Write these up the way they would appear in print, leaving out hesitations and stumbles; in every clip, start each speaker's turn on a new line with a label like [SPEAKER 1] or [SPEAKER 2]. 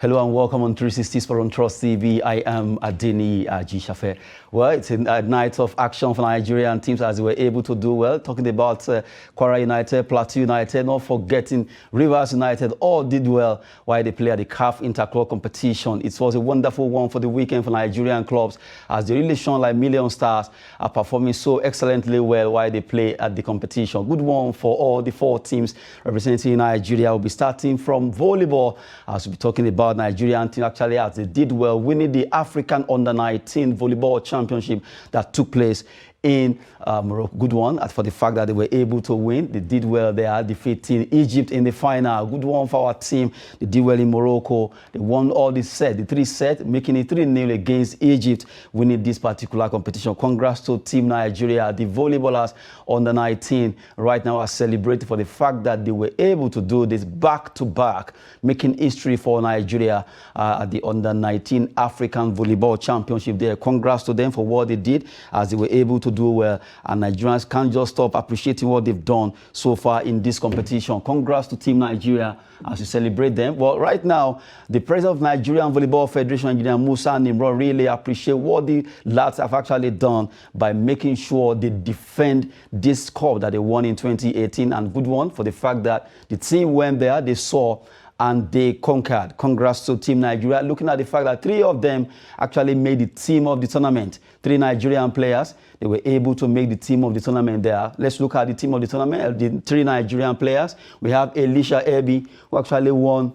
[SPEAKER 1] Hello and welcome on 360 Sport on Trust TV. I am Adeni Ajishafe. Well, it's a night of action for Nigerian teams as they were able to do well. Talking about Kwara United, Plateau United, not forgetting Rivers United, all did well while they play at the CAF Interclub competition. It was a wonderful one for the weekend for Nigerian clubs as they really shone like million stars, are performing so excellently well while they play at the competition. Good one for all the four teams representing Nigeria. We'll be starting from volleyball as we'll be talking about Nigerian team actually as they did well, winning the African Under-19 Volleyball Championship that took place in Morocco. Good one as for the fact that they were able to win. They did well. They are defeating Egypt in the final. Good one for our team. They did well in Morocco. They won all the three sets, making it 3-0 against Egypt, winning this particular competition. Congrats to Team Nigeria. The volleyballers under 19 right now are celebrating for the fact that they were able to do this back-to-back, making history for Nigeria at the under 19 African Volleyball Championship there. Congrats to them for what they did as they were able to do well, and Nigerians can't just stop appreciating what they've done so far in this competition. Congrats to Team Nigeria as we celebrate them. Well, right now, the president of Nigerian Volleyball Federation, Engineer Musa Nimro, really appreciate what the lads have actually done by making sure they defend this cup that they won in 2018, and good one for the fact that the team went there, they saw, and they conquered. Congrats to Team Nigeria. Looking at the fact that three of them actually made the team of the tournament. Three Nigerian players, they were able to make the team of the tournament there. Let's look at the team of the tournament, the three Nigerian players. We have Elisha Ebi, who actually won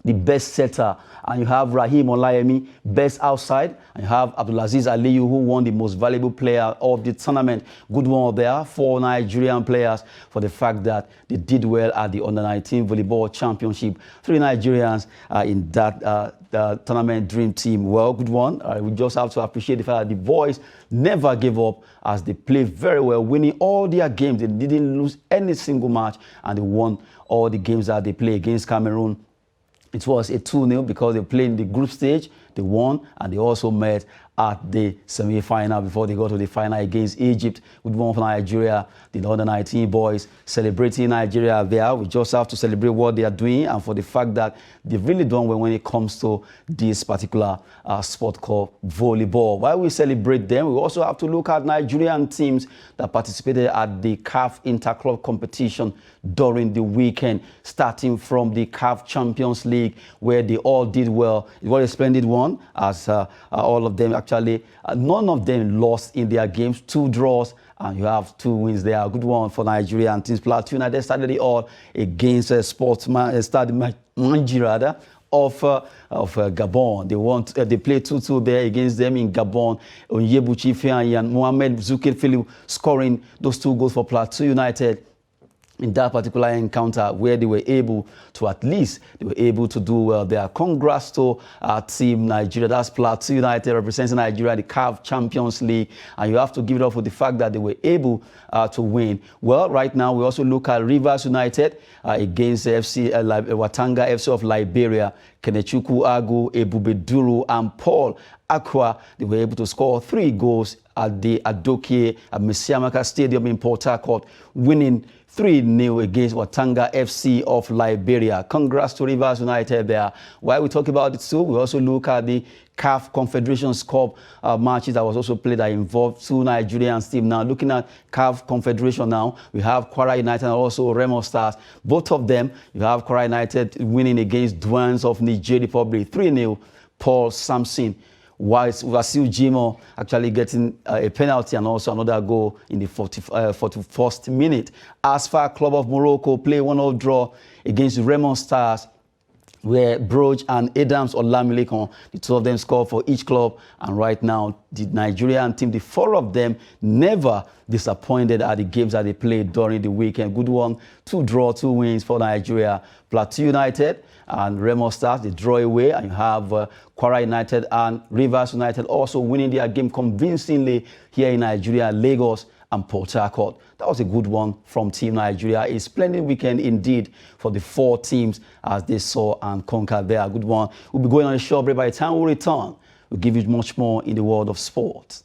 [SPEAKER 1] the best setter, and you have Rahim Olayemi, best outside, and you have Abdulaziz Aliyu, who won the most valuable player of the tournament. Good one there for Nigerian players for the fact that they did well at the Under-19 Volleyball Championship. Three Nigerians in that tournament dream team. Well, good one. We just have to appreciate the fact that the boys never gave up as they played very well, winning all their games. They didn't lose any single match, and they won all the games that they played against Cameroon. It was a 2-0 because they played in the group stage, they won, and they also met at the semi-final before they got to the final against Egypt. Good one for Nigeria, the under-19 boys celebrating Nigeria there. We just have to celebrate what they are doing and for the fact that they've really done well when it comes to this particular sport called volleyball. While we celebrate them, we also have to look at Nigerian teams that participated at the CAF Interclub competition during the weekend, starting from the CAF Champions League, where they all did well. It was a splendid one, as all of them actually, none of them lost in their games, 2 draws, and you have 2 wins there. Good one for Nigeria and teams. Plateau United started it all against Manji rather, of Gabon. They played 2-2 there against them in Gabon. Onyebuchi Feanyi and Mohamed Zukir Philip scoring those 2 goals for Plateau United in that particular encounter, where they were able to do well there. Congrats to Team Nigeria. That's Plateau United representing Nigeria, the CAF Champions League, and you have to give it up for the fact that they were able to win. Well, right now we also look at Rivers United against Watanga FC of Liberia. Kenechukwu Agu, Ebubeduru, and Paul Akwa, they were able to score 3 goals at the Adokie at Mesiamaka Stadium in Port Harcourt, winning 3-0 against Watanga FC of Liberia. Congrats to Rivers United there. While we talk about it too, we also look at the CAF Confederations Cup matches that was also played that involved 2 Nigerian teams. Now, looking at CAF Confederation now, we have Kwara United and also Remo Stars. Both of them, you have Kwara United winning against Douanes of Niger Republic, 3-0, Paul Sampson. Whilst Vasil Jimo actually getting a penalty and also another goal in the 41st minute. Asfar Club of Morocco play 1-0 draw against Remo Stars, where Broge and Adams Olamilekon, the 2 of them scored for each club. And right now, the Nigerian team, the 4 of them, never disappointed at the games that they played during the weekend. Good one, 2 draw, 2 wins for Nigeria. Plateau United and Remo Stars, they draw away, and you have Kwara United and Rivers United also winning their game convincingly here in Nigeria, Lagos and Port Harcourt. That was a good one from Team Nigeria. A splendid weekend indeed for the 4 teams as they saw and conquered there. Good one. We'll be going on a short break. By the time we return, we'll give you much more in the world of sport.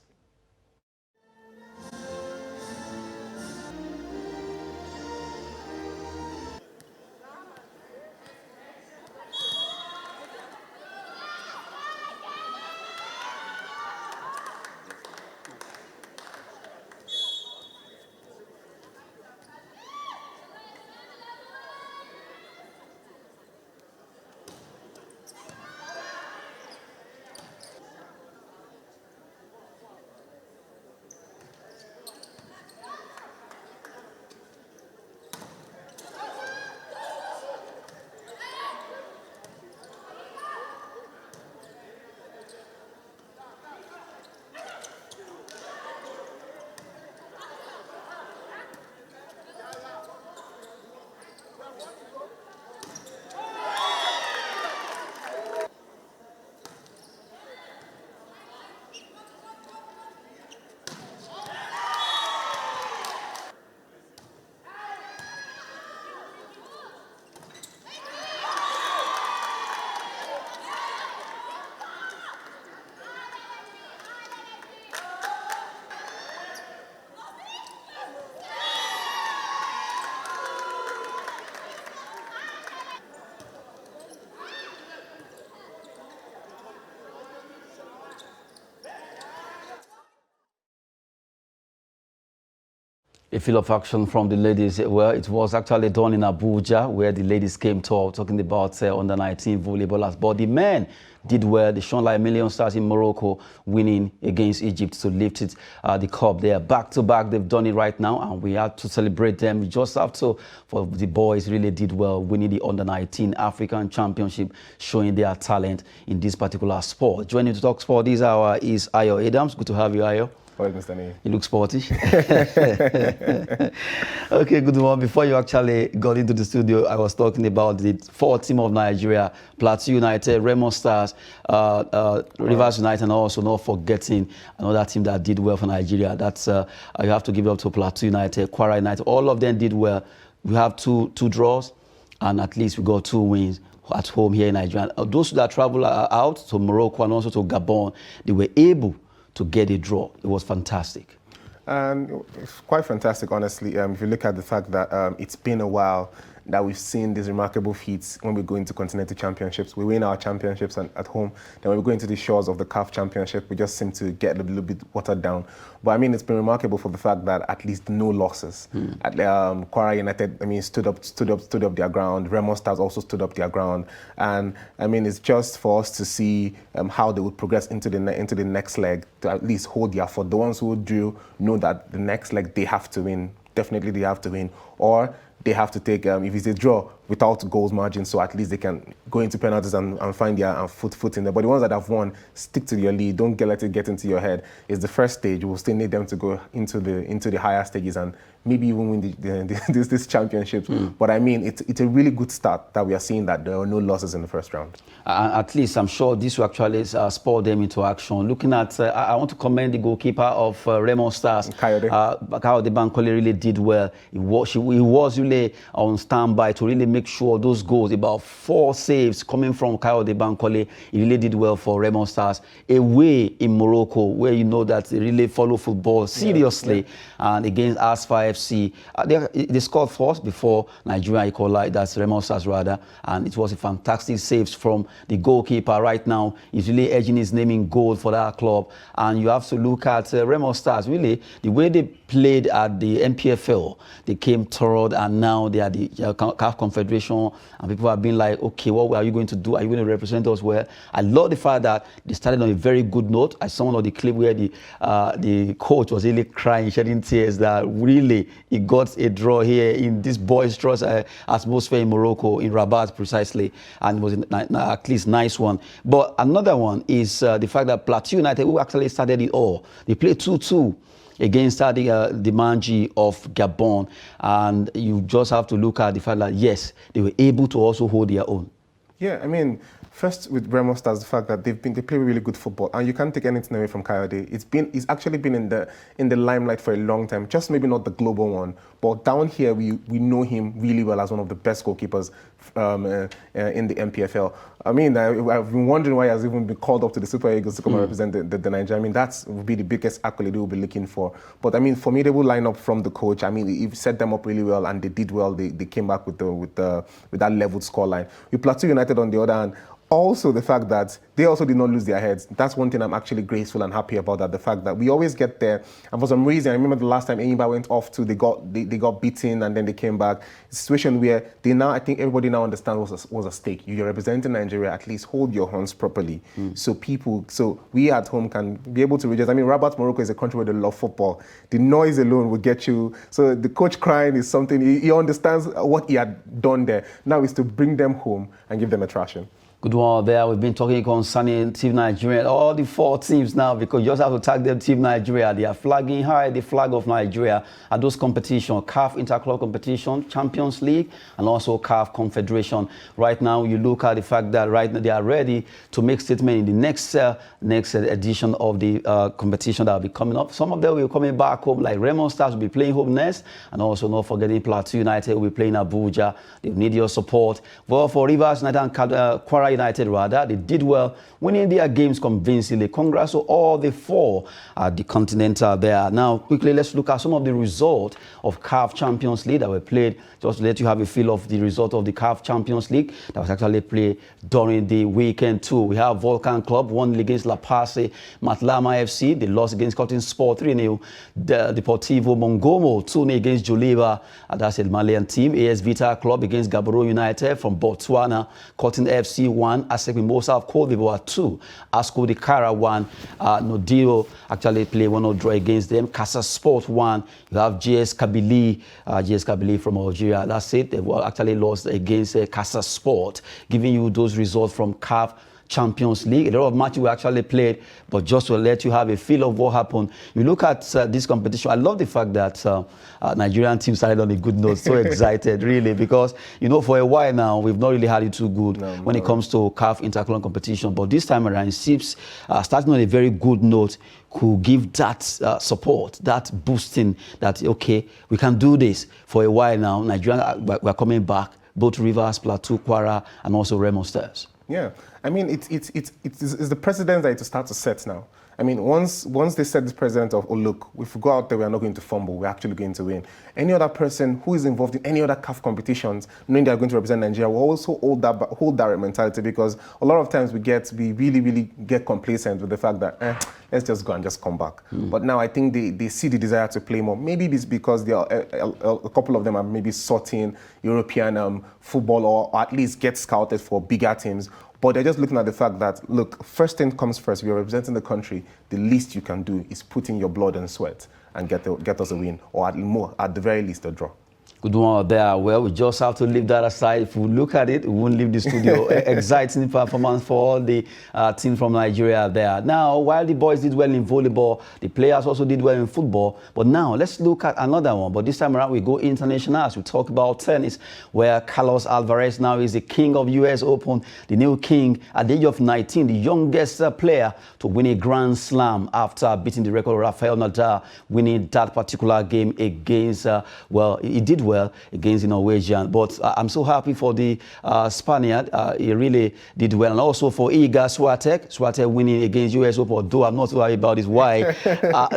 [SPEAKER 1] A field of action from the ladies. Well, it was actually done in Abuja, where the ladies came to talking about under 19 volleyballers. But the men did well. They shone like a million stars in Morocco, winning against Egypt to lift it, the cup. They are back to back. They've done it right now, and we have to celebrate them. We just have to, for the boys really did well, winning the under 19 African Championship, showing their talent in this particular sport. Joining to talk sport this hour is Ayo Adams. Good to have you, Ayo.
[SPEAKER 2] Mr. Nee.
[SPEAKER 1] You look sporty. Okay, good one. Before you actually got into the studio, I was talking about the 4 team of Nigeria: Plateau United, Remo Stars, Rivers United, and also not forgetting another team that did well for Nigeria. That's you have to give it up to Plateau United, Kwara United. All of them did well. We have two draws, and at least we got 2 wins at home here in Nigeria. Those that travel out to Morocco and also to Gabon, they were able to get a draw. It was fantastic.
[SPEAKER 2] And it's quite fantastic, honestly. If you look at the fact that it's been a while that we've seen these remarkable feats when we go into continental championships. We win our championships at home. Then when we go into the shores of the CAF championship, we just seem to get a little bit watered down. But I mean, it's been remarkable for the fact that at least no losses. At Kwara United, I mean, stood up their ground. Remo Stars also stood up their ground. And I mean, it's just for us to see how they would progress into the next leg, to at least hold their fort. The ones who drew know that the next leg they have to win. Definitely, they have to win. Or they have to take, if it's a draw, without goals margin, so at least they can go into penalties and find their foot in there. But the ones that have won, stick to your lead. Don't let it get into your head. It's the first stage. We'll still need them to go into the higher stages and maybe even win this championship. But I mean, it's a really good start that we are seeing that there are no losses in the first round.
[SPEAKER 1] At least I'm sure this will actually spur them into action. Looking at, I want to commend the goalkeeper of Remo Stars. Kayode Bankole really did well. He was really on standby to really make sure those goals, about 4 saves coming from Kayode Bankole. He really did well for Remo Stars. Away in Morocco, where you know that they really follow football seriously, and against Asfa FC, they scored first before Nigeria equalized. That's Remo Stars rather, and it was a fantastic saves from the goalkeeper. Right now, he's really edging his name in gold for that club. And you have to look at Remo Stars. Really, the way they played at the MPFL, they came third, and now they are the CAF Confederation, and people have been like, okay, what are you going to do? Are you going to represent us well? I love the fact that they started on a very good note. I saw one of the clip where the coach was really crying, shedding tears, that really he got a draw here in this boisterous atmosphere in Morocco, in Rabat precisely, and it was at least nice one. But another one is the fact that Plateau United, who actually started it all, they played 2-2 against the Manji of Gabon, and you just have to look at the fact that yes, they were able to also hold their own.
[SPEAKER 2] Yeah, I mean, first with Remo Stars, the fact that they play really good football, and you can't take anything away from Kayode. He's actually been in the limelight for a long time, just maybe not the global one, but down here we know him really well as one of the best goalkeepers in the MPFL. I mean, I've been wondering why he has even been called up to the Super Eagles to come and represent the Nigeria. I mean, that would be the biggest accolade we'll be looking for. But I mean, formidable lineup from the coach. I mean, he set them up really well, and they did well. They came back with that leveled scoreline. With Plateau United on the other hand, also the fact that they also did not lose their heads. That's one thing I'm actually grateful and happy about, that the fact that we always get there, and for some reason, I remember the last time Enyimba went off to, they got beaten and then they came back. It's a situation where I think everybody now understands was a stake. You're representing Nigeria, at least hold your horns properly. So we at home can be able to readjust. I mean, Rabat, Morocco is a country where they love football. The noise alone will get you. So the coach crying is something, he understands what he had done there. Now is to bring them home and give them a thrashing.
[SPEAKER 1] Good one there. We've been talking concerning Team Nigeria, all the 4 teams now, because you just have to tag them Team Nigeria. They are flagging high the flag of Nigeria at those competitions, CAF Interclub competition, Champions League, and also CAF Confederation. Right now, you look at the fact that right now they are ready to make statement in the next edition of the competition that will be coming up. Some of them will be coming back home, like Remo Stars will be playing home next, and also not forgetting Plateau United will be playing Abuja. They need your support. Well, for Rivers United and Kwara Kwara United rather. They did well, winning their games convincingly. Congrats to all the 4 at the Continental there. Now, quickly, let's look at some of the results of CAF Champions League that were played. Just to let you have a feel of the result of the CAF Champions League that was actually played during the weekend too. We have Volcan Club won against La Paz, Matlama FC. They lost against Cotton Sport 3-0. Deportivo Mongomo 2-0 against Joliba. That's a Malian team. AS Vita Club against Gaborone United from Botswana. Cotton FC 1. ASEC Mimosa of Cote d'Ivoire 2. Asco de Cara 1. Nodiro actually played 1-0 draw against them. Casa Sport 1. You have GS Kabylie from Algeria. That's it. They actually lost against Casa Sport, giving you those results from CAF Champions League. A lot of matches were actually played, but just to let you have a feel of what happened. You look at this competition. I love the fact that Nigerian team started on a good note. So excited, really, because, you know, for a while now, we've not really had it too good when it comes to CAF interclub competition. But this time around, it seems starting on a very good note could give that support, that boosting, that, okay, we can do this. For a while now, Nigeria, we're coming back, both Rivers, Plateau, Kwara, and also Remo Stars.
[SPEAKER 2] Yeah, I mean, it's the precedent that it start to set now. I mean, once they set this precedent of, oh, look, if we go out there, we're not going to fumble, we're actually going to win. Any other person who is involved in any other CAF competitions, knowing they're going to represent Nigeria, will also hold that mentality, because a lot of times we really get complacent with the fact that, let's just go and just come back. But now I think they see the desire to play more. Maybe it's because they are, a couple of them are maybe sorting European football, or at least get scouted for bigger teams. But they're just looking at the fact that, look, first thing comes first. If you're representing the country, the least you can do is put in your blood and sweat and get us a win, or at the very least, a draw.
[SPEAKER 1] Good one there. Well, we just have to leave that aside. If we look at it, we won't leave the studio. Exciting performance for all the team from Nigeria there. Now, while the boys did well in volleyball, the players also did well in football. But now, let's look at another one. But this time around, we go international. As we talk about tennis, where Carlos Alvarez now is the king of US Open, the new king at the age of 19, the youngest player to win a Grand Slam after beating the record of Rafael Nadal, winning that particular game against, well, he did well against the Norwegian. But I'm so happy for the Spaniard. He really did well. And also for Iga Swiatek winning against US Open, although I'm not so happy about this. Why?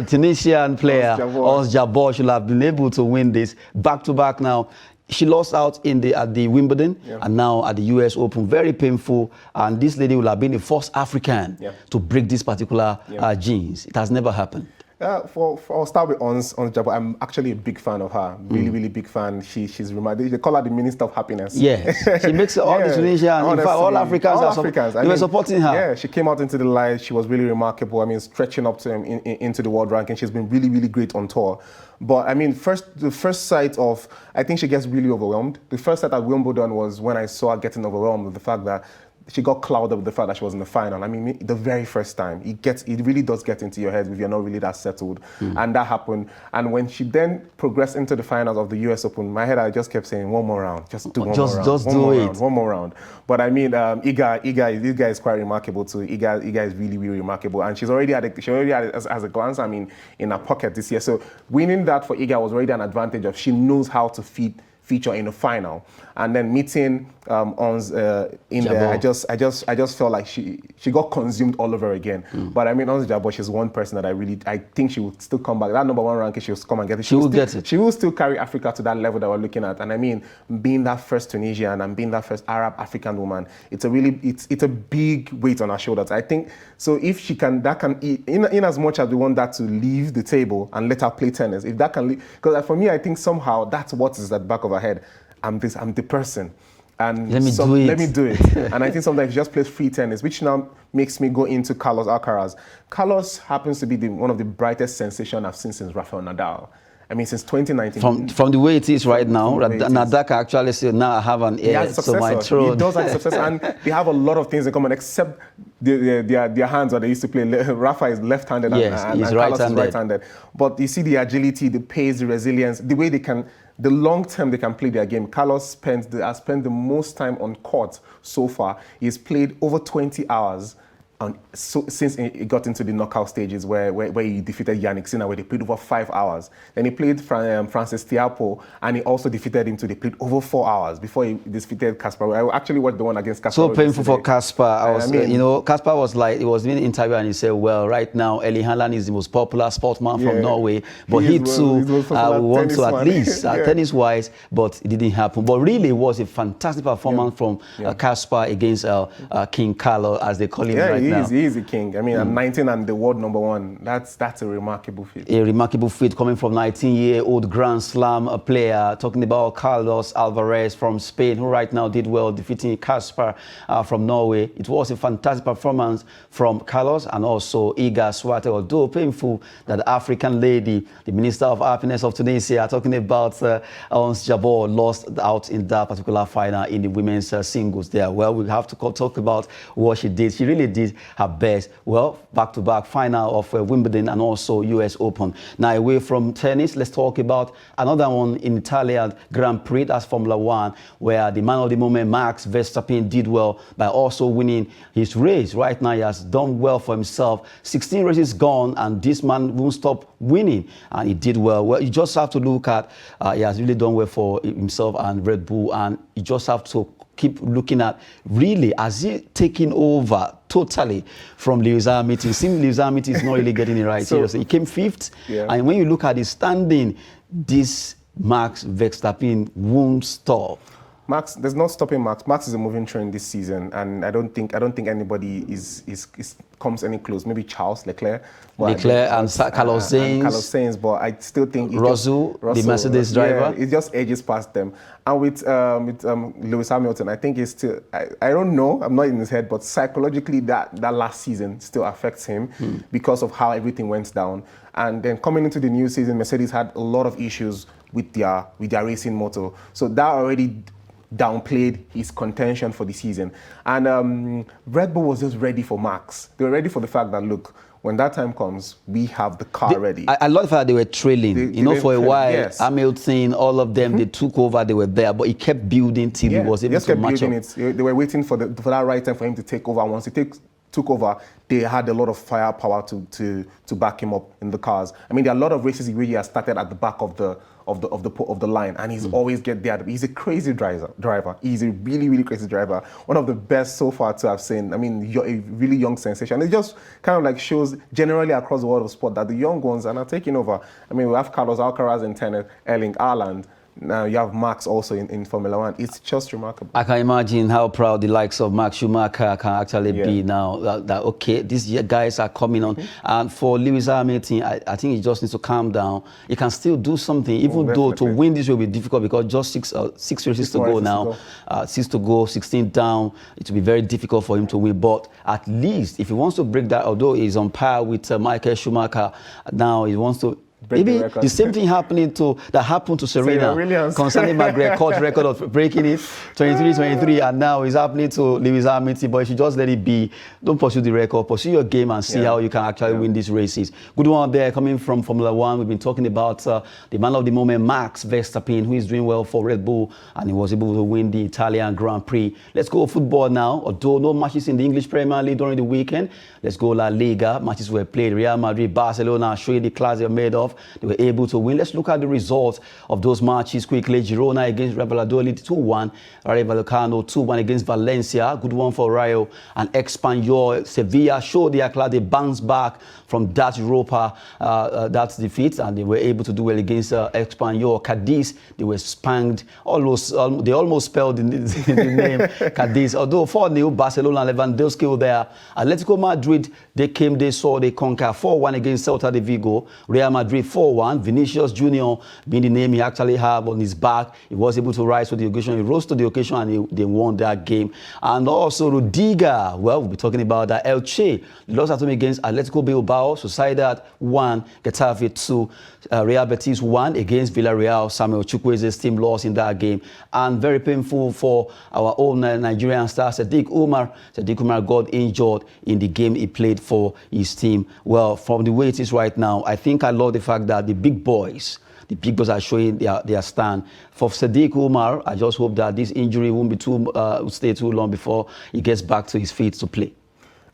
[SPEAKER 1] Tunisian player Ons Jabeur should have been able to win this back-to-back now. She lost out at the Wimbledon and now at the US Open. Very painful. And this lady will have been the first African to break this particular genes. It has never happened.
[SPEAKER 2] I'll start with Ons Jabeur. I'm actually a big fan of her. Really big fan. She's remarkable. They call her the Minister of Happiness. Yes, she makes all the Tunisians, in fact, all Africans, they were supporting her. Yeah, she came out into the light. She was really remarkable. I mean, stretching up to into the world ranking. She's been really great on tour. But I mean, the first sight of, I think she gets really overwhelmed. The first sight at Wimbledon was when I saw her getting overwhelmed with the fact that she got clouded with the fact that she was in the final. I mean, the very first time, it really does get into your head if you're not really that settled. And that happened. And when she then progressed into the finals of the US Open, my head, I just kept saying, one more round, just do one more round. Just do it. One more round. But I mean, Iga is quite remarkable too. Iga is really remarkable. And she already had it as a glance, I mean, in her pocket this year. So winning that for Iga was already an advantage of she knows how to feature in the final, and then meeting Ons in there, I just felt like she got consumed all over again. But I mean, Ons Jabeur, she's one person that I think she would still come back. That #1 ranking, she will come and get it. She will get it. She will still carry Africa to that level that we're looking at. And I mean, being that first Tunisian and being that first Arab African woman, it's a big weight on her shoulders. I think so. If she can, in as much as we want that to leave the table and let her play tennis, if that can leave, because for me, I think somehow that's what is at the back of her head. I'm the person. And let me do it. And I think sometimes he just plays free tennis, which now makes me go into Carlos Alcaraz. Carlos happens to be one of the brightest sensations I've seen since Rafael Nadal. I mean, since 2019. From the way it is right now, Nadal can actually say, now I have an heir to my throne. He does have a successor, and they have a lot of things in common, except their hands, where they used to play. Rafa is left-handed and Carlos is right-handed. But you see the agility, the pace, the resilience, the way the long term they can play their game. Carlos has spent the most time on court so far. He's played over 20 hours since he got into the knockout stages where he defeated Yannick Sinner, where they played over 5 hours. Then he played Francis Tiapo, and he also defeated him, they played over 4 hours before he defeated Kasper. I actually watched the one against Kasper.
[SPEAKER 1] So painful for Kasper. Kasper was like, he was being interviewed and he said, well, right now, Erling Haaland is the most popular sportsman from Norway, but he too want to at least, tennis-wise, but it didn't happen. But really, it was a fantastic performance from Kasper against King Carlo, as they call him right now.
[SPEAKER 2] He is a king. I mean, I'm 19 and the world #1. That's a remarkable feat.
[SPEAKER 1] A remarkable feat coming from 19-year-old Grand Slam player. Talking about Carlos Alvarez from Spain, who right now did well, defeating Kasper from Norway. It was a fantastic performance from Carlos and also Iga Swiatek. Although painful that the African lady, the Minister of Happiness of Tunisia, talking about Ons Jabeur, lost out in that particular final in the women's singles there. Well, we have to talk about what she did. She really did her best. Well, back-to-back final of Wimbledon and also US Open. Now, away from tennis, let's talk about another one in Italian Grand Prix. That's Formula One, where the man of the moment, Max Verstappen, did well by also winning his race. Right now, he has done well for himself. 16 races gone, and this man won't stop winning, and he did well. Well, you just have to look at, he has really done well for himself and Red Bull, and you just have to keep looking at, really, has he taken over totally from Lewis Hamilton? It seems Lewis Hamilton is not really getting it right. Seriously, he came 5th, and when you look at his standing, this Max Verstappen won't stop.
[SPEAKER 2] Max, there's no stopping Max. Max is a moving train this season, and I don't think anybody comes any close. Maybe Charles Leclerc,
[SPEAKER 1] and Carlos Sainz.
[SPEAKER 2] But I still think
[SPEAKER 1] Russell, the Mercedes driver,
[SPEAKER 2] it just edges past them. And with Lewis Hamilton, I think it's still. I don't know. I'm not in his head, but psychologically, that last season still affects him because of how everything went down. And then coming into the new season, Mercedes had a lot of issues with their racing motor, so that already downplayed his contention for the season. And Red Bull was just ready for Max. They were ready for the fact that, look, when that time comes, we have the car ready.
[SPEAKER 1] I love the fact they were trailing. For a while, Hamilton, all of them, they took over, they were there, but he kept building till he was able to match up.
[SPEAKER 2] They were waiting for that right time for him to take over. Once he took over, they had a lot of firepower to back him up in the cars. I mean, there are a lot of races where he has started at the back of the line, and he's always get there. He's a crazy driver. He's a really, really crazy driver. One of the best so far to have seen. I mean, you're a really young sensation. It just kind of like shows generally across the world of sport that the young ones are now taking over. I mean, we have Carlos Alcaraz in tennis, Erling Haaland. Now you have Max also in Formula One. It's just remarkable. I
[SPEAKER 1] can imagine how proud the likes of Max Schumacher can actually be now that okay, these guys are coming on. And for Lewis Hamilton, I think he just needs to calm down. He can still do something, even though to win this will be difficult because just six races to go now. 6 to go, 16 down. It will be very difficult for him to win. But at least if he wants to break that, although he's on par with Michael Schumacher, now he wants to. Maybe the same thing that happened to Serena concerning my record of breaking it, 23, and now it's happening to Lewis Hamilton. But if you just let it be, don't pursue the record, pursue your game and see how you can actually win these races. Good one there coming from Formula One. We've been talking about the man of the moment, Max Verstappen, who is doing well for Red Bull, and he was able to win the Italian Grand Prix. Let's go football now. Although no matches in the English Premier League during the weekend, let's go La Liga. Matches were played. Real Madrid, Barcelona, showing the class they're made of. They were able to win. Let's look at the results of those matches quickly. Girona against Real Valladolid 2-1. Rayo Vallecano 2-1 against Valencia. Good one for Rayo. And Espanyol. Sevilla showed their class. They bounced back from that Europa, that defeat, and they were able to do well against Espanyol. Cadiz, they were spanked. They almost spelled the name Cadiz. Although 4-0, Barcelona, Lewandowski were there. Atletico Madrid, they conquer 4-1 against Celta de Vigo. Real Madrid 4-1. Vinicius Junior, being the name he actually had on his back, he was able to rise to the occasion. He rose to the occasion and they won that game. And also Rudiger, well, we'll be talking about that. Elche lost at home against Atletico Bilbao. Sociedad 1, Getafe 2. Real Betis 1 against Villarreal. Samuel Chukwueze's team lost in that game. And very painful for our own Nigerian star, Sadiq Umar. Sadiq Umar got injured in the game he played for his team. Well, from the way it is right now, I think I love the fact that the big boys are showing their stand. For Sadiq Umar, I just hope that this injury won't stay too long before he gets back to his feet to play.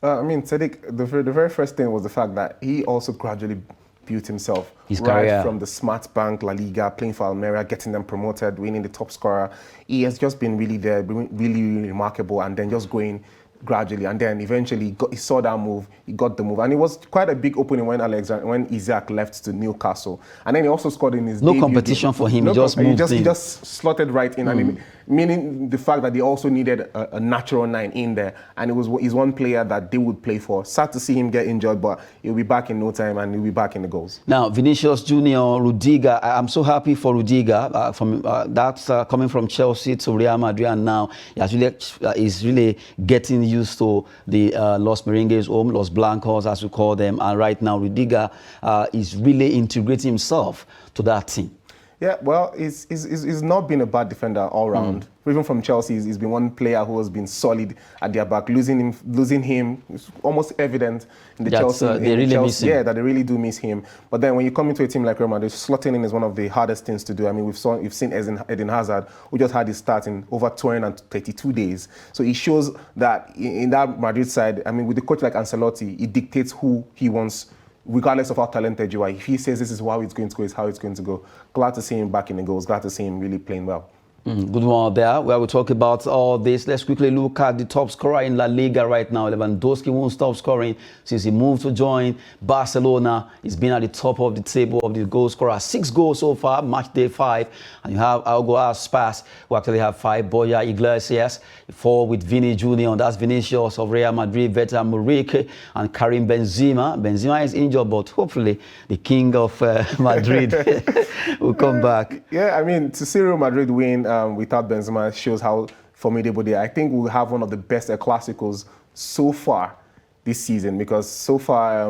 [SPEAKER 2] I mean, Sadiq, the very first thing was the fact that he also gradually built himself.
[SPEAKER 1] His
[SPEAKER 2] right
[SPEAKER 1] career.
[SPEAKER 2] From the Smart Bank, La Liga, playing for Almeria, getting them promoted, winning the top scorer. He has just been really there, really remarkable, and then just going gradually, and then eventually he saw that move, he got the move, and it was quite a big opening when Isaac left to Newcastle, and then he also scored in his debut
[SPEAKER 1] competition
[SPEAKER 2] game.
[SPEAKER 1] For him. He just moved in.
[SPEAKER 2] He just slotted right in, and meaning the fact that they also needed a natural 9 in there, and he's one player that they would play for. Sad to see him get injured, but he'll be back in no time, and he'll be back in the goals.
[SPEAKER 1] Now, Vinicius Junior, Rudiger, I'm so happy for Rudiger. That's coming from Chelsea to Real Madrid, and now he's really getting used to the Los Merengues home, Los Blancos, as we call them. And right now, Rudiger is really integrating himself to that team.
[SPEAKER 2] Yeah, well, he's not been a bad defender all round. Even from Chelsea, he's been one player who has been solid at their back. Losing him is almost evident in the Chelsea.
[SPEAKER 1] They really miss him.
[SPEAKER 2] Yeah, that they really do miss him. But then when you come into a team like Real Madrid, slotting in is one of the hardest things to do. I mean, we've seen Eden Hazard, who just had his start in over 232 days. So it shows that in that Madrid side, I mean, with a coach like Ancelotti, he dictates who he wants, regardless of how talented you are. If he says this is how it's going to go, it's how it's going to go. Glad to see him back in the goals. Glad to see him really playing well.
[SPEAKER 1] Good one there. Where we talk about all this, let's quickly look at the top scorer in La Liga right now. Lewandowski won't stop scoring since he moved to join Barcelona. He's been at the top of the table of the goal scorer. 6 goals so far, match day 5. And you have Hugo Aspas, who actually have 5. Boya Iglesias, 4 with Vini Jr. That's Vinicius of Real Madrid, veteran Murique, and Karim Benzema. Benzema is injured, but hopefully the king of Madrid will come back.
[SPEAKER 2] Yeah, I mean, to see Real Madrid win without Benzema shows how formidable they are. I think we'll have one of the best Clásicos so far this season, because so far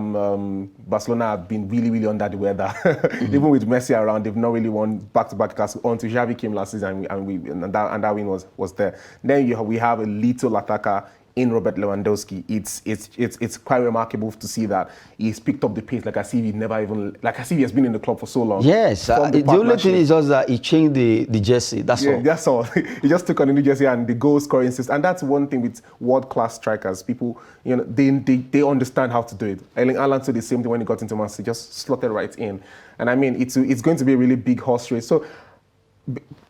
[SPEAKER 2] Barcelona have been really under the weather. Even with Messi around, they've not really won back-to-back Clásicos until Xavi came last season, and that win was there. Then we have a little attacker in Robert Lewandowski. It's quite remarkable to see that he's picked up the pace like as if he has been in the club for so long.
[SPEAKER 1] Yes, the only thing is just that he changed the jersey. That's all.
[SPEAKER 2] That's all. He just took on the new jersey and the goal scoring system. And that's one thing with world-class strikers. People, they understand how to do it. Erling Haaland did the same thing when he got into Man City, just slotted right in. And I mean, it's going to be a really big horse race. So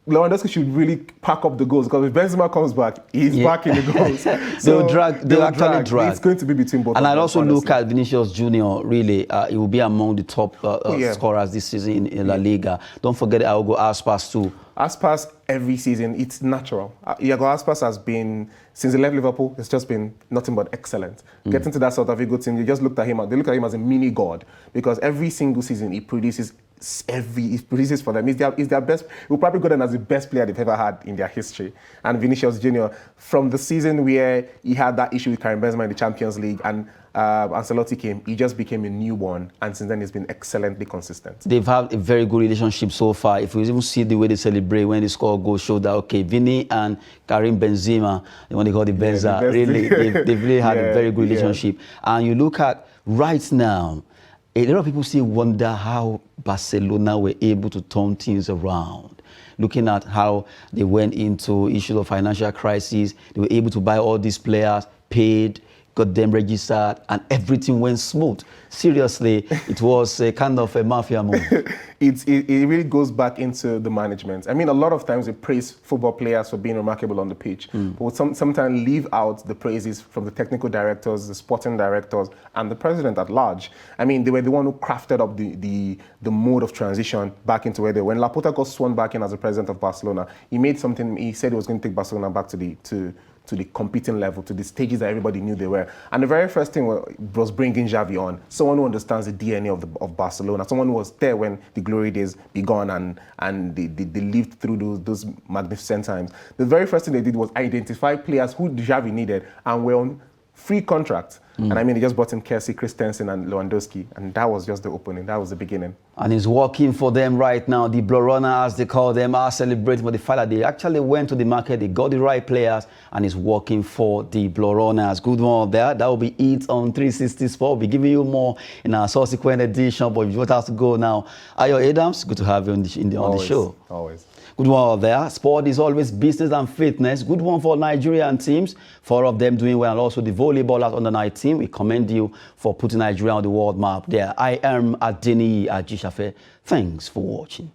[SPEAKER 2] Lewandowski should really pack up the goals, because if Benzema comes back, he's back in the goals.
[SPEAKER 1] They'll actually drag.
[SPEAKER 2] It's going to be between both
[SPEAKER 1] and
[SPEAKER 2] of them.
[SPEAKER 1] I'd also
[SPEAKER 2] honestly
[SPEAKER 1] look at Vinicius Junior. Really, he will be among the top scorers this season in La Liga. Don't forget Hugo Aspas too.
[SPEAKER 2] Aspas, every season, it's natural. Hugo Aspas has been, since he left Liverpool, it's just been nothing but excellent. Getting to that Celta Vigo team, they look at him as a mini god, because every single season he produces for them. He's their best. He'll probably go down as the best player they've ever had in their history. And Vinicius Junior, from the season where he had that issue with Karim Benzema in the Champions League and Ancelotti came, he just became a newborn, and since then he's been excellently consistent. They've
[SPEAKER 1] had a very good relationship so far. If you even see the way they celebrate when they score a goal, show that okay, Vini and Karim Benzema, the one they call the Benza, they've really had a very good relationship. And you look at right now, a lot of people still wonder how Barcelona were able to turn things around. Looking at how they went into issues of financial crisis, they were able to buy all these players, paid, got them registered, and everything went smooth. Seriously, it was a kind of a mafia move.
[SPEAKER 2] It really goes back into the management. I mean, a lot of times we praise football players for being remarkable on the pitch, but we sometimes leave out the praises from the technical directors, the sporting directors, and the president at large. I mean, they were the one who crafted up the mode of transition back into where they were. When Laporta got sworn back in as the president of Barcelona, he said he was going to take Barcelona back to the competing level, to the stages that everybody knew they were. And the very first thing was bringing Xavi on, someone who understands the DNA of Barcelona, someone who was there when the glory days began and they lived through those magnificent times. The very first thing they did was identify players who Xavi needed and were on free contracts. And I mean, they just brought in Kessie, Christensen, and Lewandowski, and that was just the opening. That was the beginning.
[SPEAKER 1] And it's working for them right now. The Blaugrana, as they call them, are celebrating for the fact that they actually went to the market, they got the right players, and it's working for the Blaugranas. Good one there. That will be it on 360 Sport. We'll be giving you more in our subsequent edition, but if you want us to go now, Ayo Adams, good to have you on the show.
[SPEAKER 2] Always.
[SPEAKER 1] Good one there. Sport is always business and fitness. Good one for Nigerian teams. 4 of them doing well, and also the volleyballers under 19. team. We commend you for putting Nigeria on the world map there. I am Adeni Ajishafe. Thanks for watching.